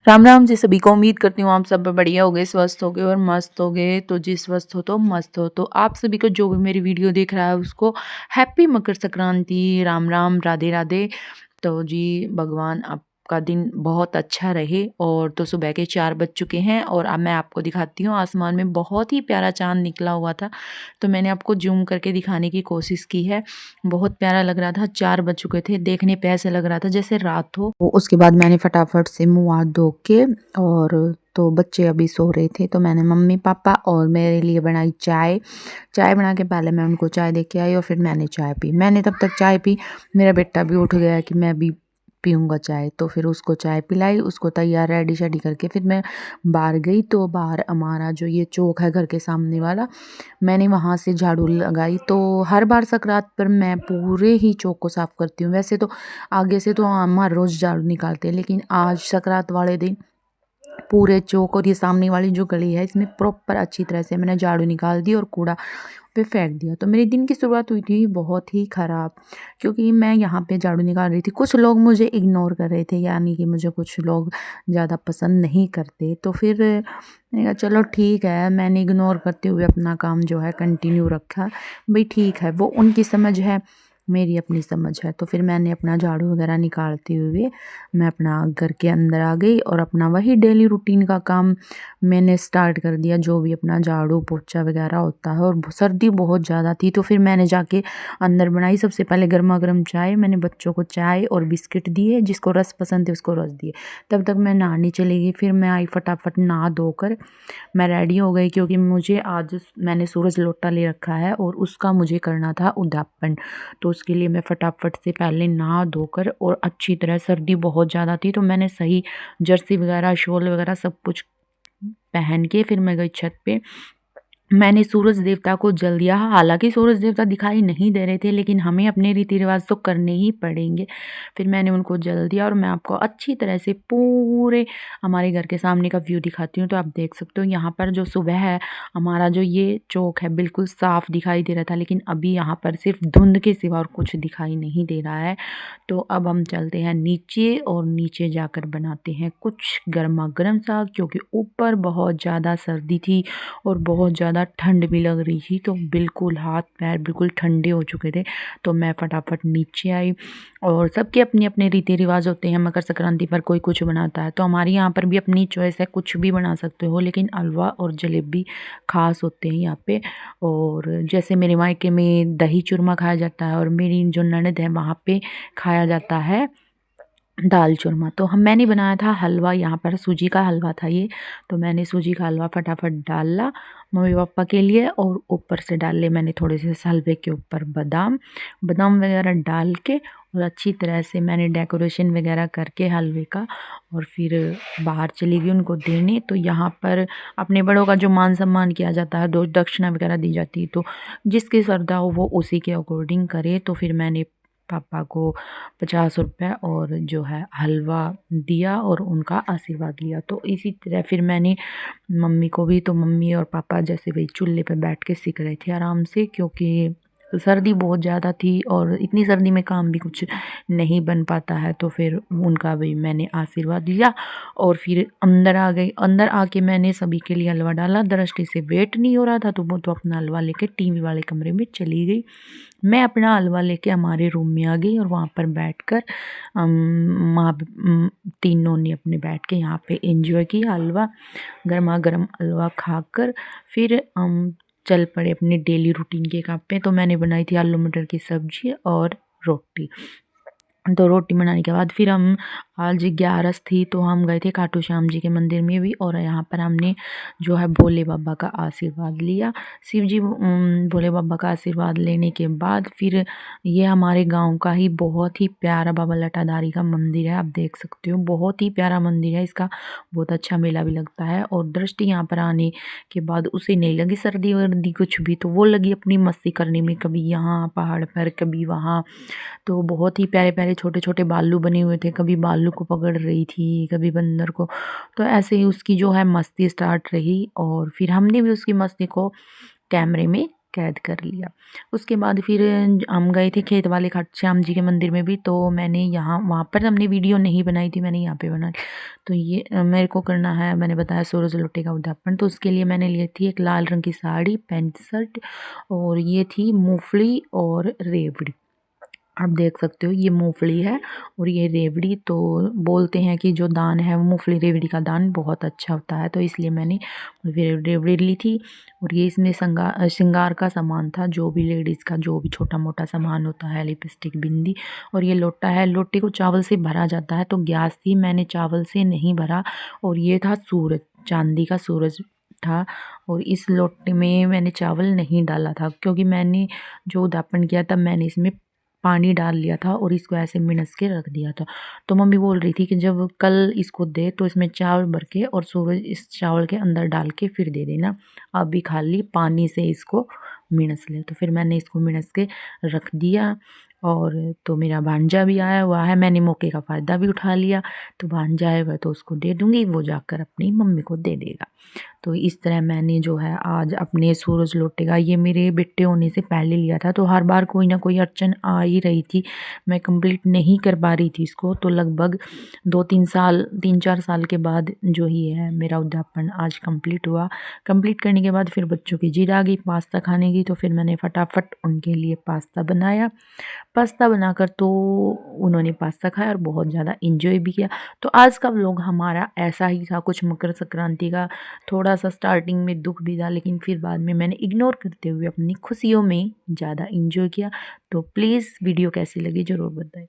राम राम जी सभी को। उम्मीद करती हूँ आप सब बढ़िया हो गए, स्वस्थ हो गए और मस्त हो गए। तो जी स्वस्थ हो तो मस्त हो। तो आप सभी को जो भी मेरी वीडियो देख रहा है उसको हैप्पी मकर संक्रांति, राम राम, राधे राधे। तो जी भगवान आपका दिन बहुत अच्छा रहे। और तो सुबह के 4 बज चुके हैं और अब मैं आपको दिखाती हूँ, आसमान में बहुत ही प्यारा चांद निकला हुआ था। तो मैंने आपको जूम करके दिखाने की कोशिश की है। बहुत प्यारा लग रहा था। 4 बज चुके थे, देखने पे ऐसे लग रहा था जैसे रात हो। तो उसके बाद मैंने फटाफट से मुंह हाथ धो के और तो बच्चे अभी सो रहे थे तो मैंने मम्मी पापा और मेरे लिए बनाई चाय। चाय बना के पहले मैं उनको चाय दे के आई और फिर मैंने चाय पी। मैंने तब तक चाय पी, मेरा बेटा भी उठ गया कि मैं भी पीऊँगा चाय। तो फिर उसको चाय पिलाई, उसको तैयार रेडी शेडी करके फिर मैं बाहर गई। तो बाहर हमारा जो ये चौक है घर के सामने वाला, मैंने वहाँ से झाड़ू लगाई। तो हर बार संक्रांत पर मैं पूरे ही चौक को साफ़ करती हूँ। वैसे तो आगे से तो हम हर रोज़ झाड़ू निकालते हैं, लेकिन आज संक्रांत वाले दिन पूरे चौक और ये सामने वाली जो गली है इसमें प्रॉपर अच्छी तरह से मैंने झाड़ू निकाल दी और कूड़ा पे फेंक दिया। तो मेरे दिन की शुरुआत हुई थी बहुत ही ख़राब, क्योंकि मैं यहाँ पे झाड़ू निकाल रही थी। कुछ लोग मुझे इग्नोर कर रहे थे, यानी कि मुझे कुछ लोग ज़्यादा पसंद नहीं करते। तो फिर मैंने कहा चलो ठीक है, मैंने इग्नोर करते हुए अपना काम जो है कंटिन्यू रखा। भाई ठीक है, वो उनकी समझ है, मेरी अपनी समझ है। तो फिर मैंने अपना झाड़ू वगैरह निकालते हुए मैं अपना घर के अंदर आ गई और अपना वही डेली रूटीन का काम मैंने स्टार्ट कर दिया, जो भी अपना झाड़ू पोछा वगैरह होता है। और सर्दी बहुत ज़्यादा थी तो फिर मैंने जाके अंदर बनाई सबसे पहले गर्मा गर्म चाय। मैंने बच्चों को चाय और बिस्किट दिए, जिसको रस पसंद है उसको रस दिए। तब तक मैं नहाने चली गई। फिर मैं आई फटाफट नहा धोकर मैं रेडी हो गई, क्योंकि मुझे आज मैंने सूरज लोटा ले रखा है और उसका मुझे करना था उद्यापन। तो उसके लिए मैं फटाफट से पहले नहा धोकर, और अच्छी तरह सर्दी बहुत ज़्यादा थी तो मैंने सही जर्सी वगैरह शॉल वगैरह सब कुछ पहन के फिर मैं गई छत पे। मैंने सूरज देवता को जल दिया। हालाँकि सूरज देवता दिखाई नहीं दे रहे थे, लेकिन हमें अपने रीति-रिवाज़ तो करने ही पड़ेंगे। फिर मैंने उनको जल दिया और मैं आपको अच्छी तरह से पूरे हमारे घर के सामने का व्यू दिखाती हूँ। तो आप देख सकते हो यहाँ पर जो सुबह है, हमारा जो ये चौक है बिल्कुल साफ़ दिखाई दे रहा था, लेकिन अभी यहाँ पर सिर्फ़ धुंध के सिवा और कुछ दिखाई नहीं दे रहा है। तो अब हम चलते हैं नीचे और नीचे जाकर बनाते हैं कुछ गरमा-गरम सा, क्योंकि ऊपर बहुत ज़्यादा सर्दी थी और बहुत ज़्यादा ठंड भी लग रही थी। तो बिल्कुल हाथ पैर बिल्कुल ठंडे हो चुके थे। तो मैं फटाफट नीचे आई। और सबके अपने अपने रीति रिवाज होते हैं। मकर संक्रांति पर कोई कुछ बनाता है, तो हमारे यहाँ पर भी अपनी चॉइस है, कुछ भी बना सकते हो, लेकिन हलवा और जलेबी खास होते हैं यहाँ पे। और जैसे मेरे मायके में दही चूरमा खाया जाता है और मेरी जो ननद है वहाँ पे खाया जाता है दाल चूरमा। तो मैंने बनाया था हलवा, यहाँ पर सूजी का हलवा था ये। तो मैंने सूजी का हलवा फटाफट डाला मम्मी पापा के लिए, और ऊपर से डाल ले मैंने थोड़े से हलवे के ऊपर बादाम बादाम वगैरह डाल के, और अच्छी तरह से मैंने डेकोरेशन वगैरह करके हलवे का, और फिर बाहर चली गई उनको देने। तो यहाँ पर अपने बड़ों का जो मान सम्मान किया जाता है, दो दक्षिणा वगैरह दी जाती है, तो जिसकी श्रद्धा हो वो उसी के अकॉर्डिंग करे। तो फिर मैंने पापा को 50 रुपये और जो है हलवा दिया और उनका आशीर्वाद लिया। तो इसी तरह फिर मैंने मम्मी को भी, तो मम्मी और पापा जैसे वही चूल्हे पे बैठ के सीख रहे थे आराम से, क्योंकि सर्दी बहुत ज़्यादा थी और इतनी सर्दी में काम भी कुछ नहीं बन पाता है। तो फिर उनका भी मैंने आशीर्वाद लिया और फिर अंदर आ गई। अंदर आके मैंने सभी के लिए हलवा डाला। दृष्टि से वेट नहीं हो रहा था तो वो तो अपना हलवा लेके टीवी वाले कमरे में चली गई। मैं अपना हलवा लेके हमारे रूम में आ गई और वहाँ पर बैठकर माँ तीनों ने अपने बैठ के यहाँ पे एंजॉय किया हलवा, गर्मा गर्म हलवा खाकर। फिर हम चल पड़े अपने डेली रूटीन के काम पे। तो मैंने बनाई थी आलू मटर की सब्जी और रोटी। तो रोटी बनाने के बाद फिर हम, आज 11 थी तो हम गए थे खाटू श्याम जी के मंदिर में भी, और यहाँ पर हमने जो है भोले बाबा का आशीर्वाद लिया। शिव जी भोले बाबा का आशीर्वाद लेने के बाद फिर ये हमारे गांव का ही बहुत ही प्यारा बाबा लटाधारी का मंदिर है। आप देख सकते हो बहुत ही प्यारा मंदिर है, इसका बहुत अच्छा मेला भी लगता है। और दृष्टि यहाँ पर आने के बाद उसे नहीं लगी सर्दी वर्दी कुछ भी, तो वो लगी अपनी मस्ती करने में, कभी यहाँ पहाड़ पर कभी वहाँ। तो बहुत ही प्यारे प्यारे छोटे छोटे बालू बने हुए थे, कभी बालू को पकड़ रही थी कभी बंदर को। तो ऐसे ही उसकी जो है मस्ती स्टार्ट रही, और फिर हमने भी उसकी मस्ती को कैमरे में कैद कर लिया। उसके बाद फिर हम गए थे खेत वाले खाटू श्याम जी के मंदिर में भी, तो मैंने यहाँ वहाँ पर हमने वीडियो नहीं बनाई थी, मैंने यहाँ पे बनाई। तो ये मेरे को करना है, मैंने बताया सूरज लोटे का उद्यापन, तो उसके लिए मैंने ली थी एक लाल रंग की साड़ी, पैंट शर्ट, और ये थी मूंगफली और रेवड़ी। आप देख सकते हो ये मूंगफली है और ये रेवड़ी। तो बोलते हैं कि जो दान है वो मूंगफली रेवड़ी का दान बहुत अच्छा होता है, तो इसलिए मैंने रेवड़ी ली थी। और ये इसमें श्रृंगार का सामान था, जो भी लेडीज़ का जो भी छोटा मोटा सामान होता है, लिपस्टिक, बिंदी। और ये लोटा है, लोटे को चावल से भरा जाता है, तो गैस थी, मैंने चावल से नहीं भरा। और ये था सूरज, चांदी का सूरज था। और इस लोटे में मैंने चावल नहीं डाला था, क्योंकि मैंने जो उद्यापन किया तब मैंने इसमें पानी डाल लिया था और इसको ऐसे मिनस के रख दिया था। तो मम्मी बोल रही थी कि जब कल इसको दे तो इसमें चावल भर के और सूरज इस चावल के अंदर डाल के फिर दे देना, अभी खाली पानी से इसको मिनस ले। तो फिर मैंने इसको मिनस के रख दिया। और तो मेरा भांजा भी आया हुआ है, मैंने मौके का फ़ायदा भी उठा लिया। तो भांजा आएगा तो उसको दे दूँगी, वो जाकर अपनी मम्मी को दे देगा। तो इस तरह मैंने जो है आज अपने सूरज लोटे का, ये मेरे बेटे होने से पहले लिया था, तो हर बार कोई ना कोई अड़चन आ ही रही थी, मैं कंप्लीट नहीं कर पा रही थी इसको। तो लगभग 2-3 साल, 3-4 साल के बाद जो ही है मेरा उद्यापन आज कंप्लीट हुआ। कंप्लीट करने के बाद फिर बच्चों की जिद आ गई पास्ता खाने की, तो फिर मैंने फटाफट उनके लिए पास्ता बनाया। पास्ता बनाकर तो उन्होंने पास्ता खाया और बहुत ज़्यादा एंजॉय भी किया। तो आज का व्लॉग हमारा ऐसा ही था, कुछ मकर संक्रांति का। थोड़ा सा स्टार्टिंग में दुख भी था, लेकिन फिर बाद में मैंने इग्नोर करते हुए अपनी खुशियों में ज़्यादा एंजॉय किया। तो प्लीज़ वीडियो कैसी लगी ज़रूर बताएं।